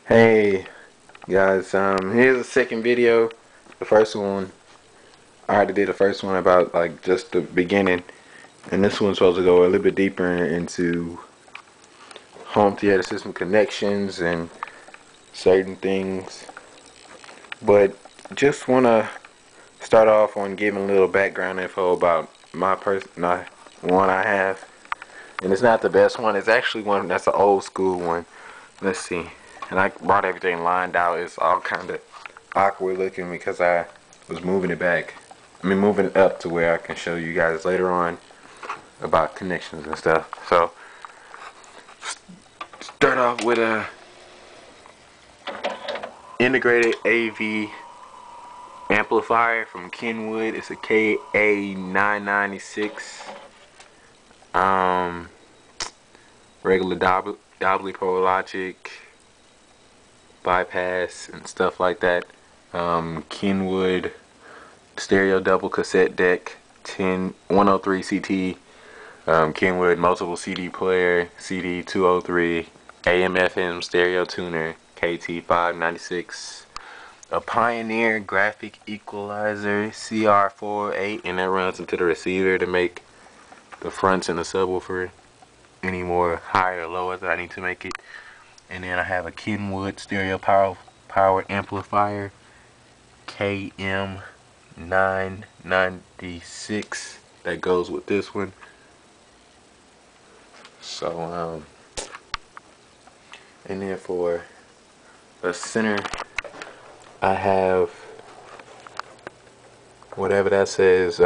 Hey guys, here's the second video. The first one, I already did the first one about like just the beginning, and this one's supposed to go a little bit deeper into home theater system connections and certain things. But just wanna start off on giving a little background info about my one I have, and it's not the best one. It's actually one that's an old school one. Let's see. And I brought everything lined out. It's all kind of awkward looking because I was moving it back. Moving it up to where I can show you guys later on about connections and stuff. So, start off with a integrated AV amplifier from Kenwood. It's a KA996. Regular Doubly Pro Logic, bypass and stuff like that. Kenwood stereo double cassette deck, 103 CT. Kenwood multiple CD player, CD 203, AM FM stereo tuner, KT596. A Pioneer graphic equalizer, CR48, and that runs into the receiver to make the fronts and the subwoofer any more higher or lower that I need to make it. And then I have a Kenwood stereo power amplifier, KM996, that goes with this one. So and then for the center, I have whatever that says,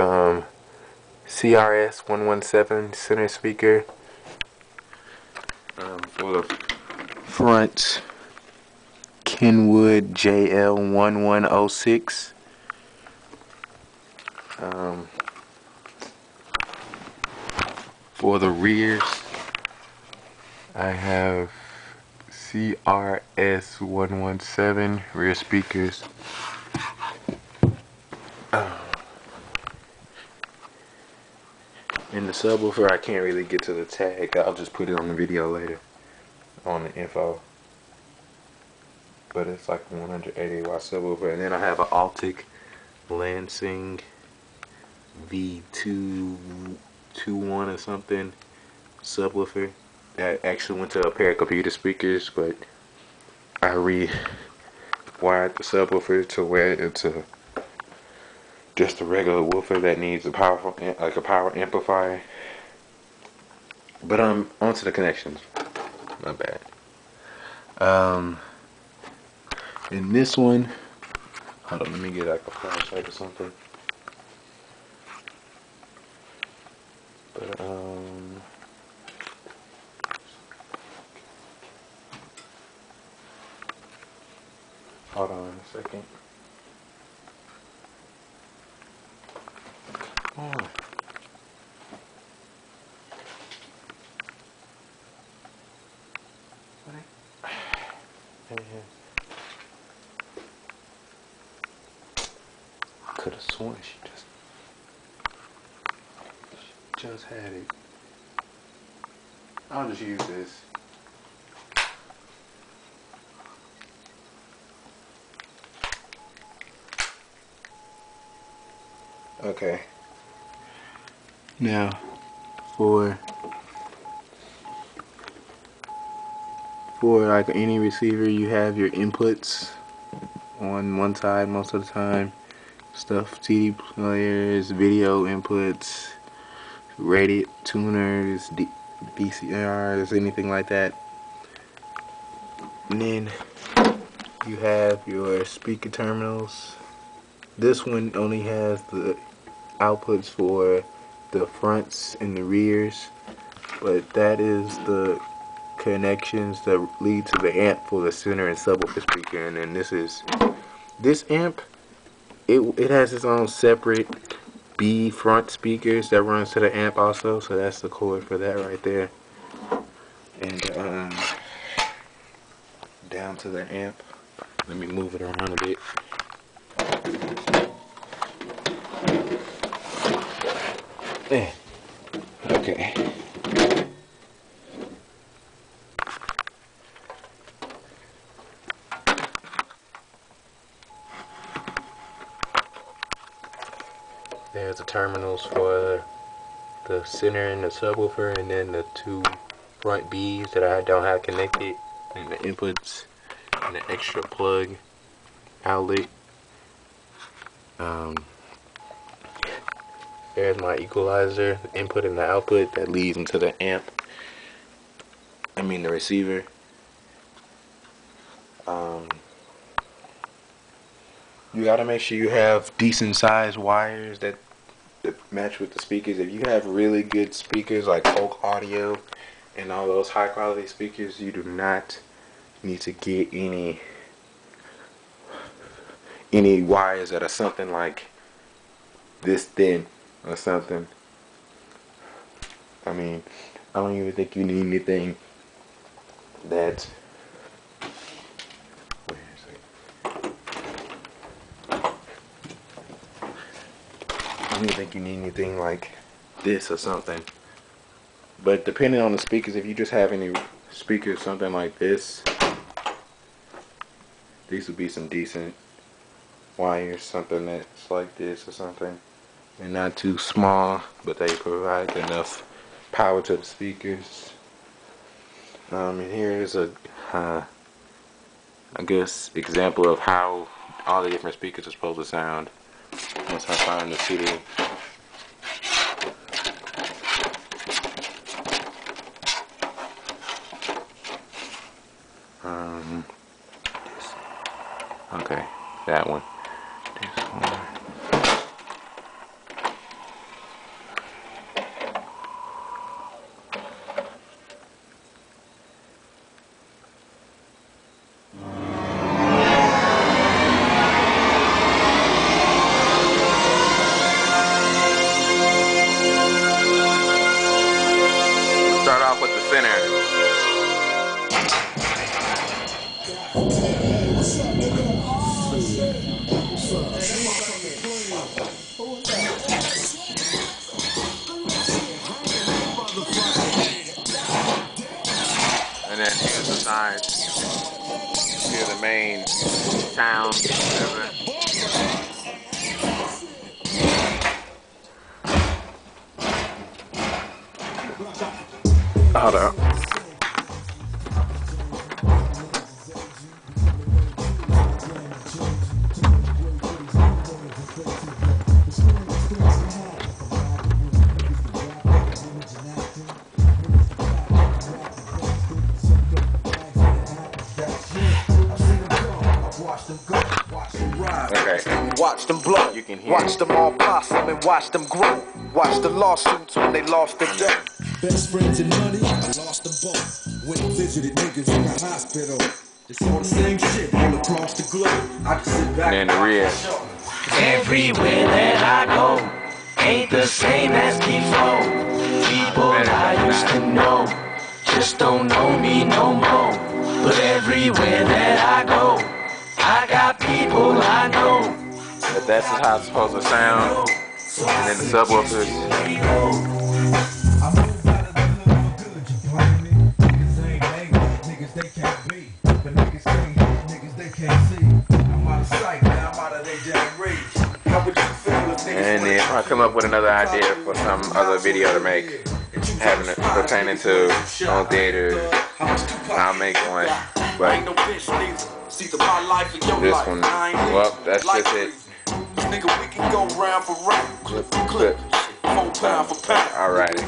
CRS 117 center speaker. For the front, Kenwood JL1106. For the rears, I have CRS 117 rear speakers. In the subwoofer, I can't really get to the tag. I'll just put it on the video later on the info. But it's like a 180 watt subwoofer. And then I have an Altic Lansing V221 or something subwoofer that actually went to a pair of computer speakers, but I rewired the subwoofer to where it's just a regular woofer that needs a powerful, like a power amplifier. But onto the connections. My bad. In this one, hold on, let me get like a flashlight or something. But hold on a second. Come on. Could have sworn she just had it. I'll just use this. Okay. Now, for like any receiver, you have your inputs on one side most of the time. Stuff, CD players, video inputs, radio tuners, VCRs, anything like that. And then you have your speaker terminals. This one only has the outputs for the fronts and the rears, but that is the connections that lead to the amp for the center and subwoofer speaker. And then this amp, it has its own separate B front speakers that runs to the amp also, so that's the cord for that right there. And down to the amp, let me move it around a bit. There. Okay. There's the terminals for the center and the subwoofer, and then the two front B's that I don't have connected, and the inputs, and the extra plug outlet. There's my equalizer, the input and the output that leads into the the receiver. You gotta make sure you have decent sized wires that match with the speakers. If you have really good speakers like Folk Audio and all those high quality speakers, you do not need to get any wires that are something like this thin or something. I mean, I don't even think you need anything that I don't even think you need anything like this or something. But depending on the speakers, if you just have any speakers something like this, these would be some decent wires, something that's like this or something. They're not too small, but they provide enough power to the speakers. And here's a I guess example of how all the different speakers are supposed to sound once I find the CD. Okay, that one. This one. Start off with the center. And then here's the sides. Here's the main sound. Hold up. Okay. Watch them blow. You can hear. Watch them all blossom and watch them grow. Watch the lawsuits when they lost their day. Best friends and money, I lost them both. Went and visited niggas in the hospital. It's all the same shit all across the globe. I just sit back And the rear. Everywhere that I go ain't the same as before. People I used to know just don't know me no more. But everywhere that I go, I got people I know. But that's how it's supposed to sound. And then the subwoofers. I move out of the hood for good, you blame me. Niggas ain't made, niggas they can't be. But niggas can't hit, niggas they can't see. I'm out of sight, now I'm out of their damn reach. How would you feel if niggas And if I come up with another idea for some other video to make, having it pertaining to home theater, I'll make one. But this one, well, that's just it. Nigga, we can go round for round, clip for clip, 4 pound for pound. Alrighty.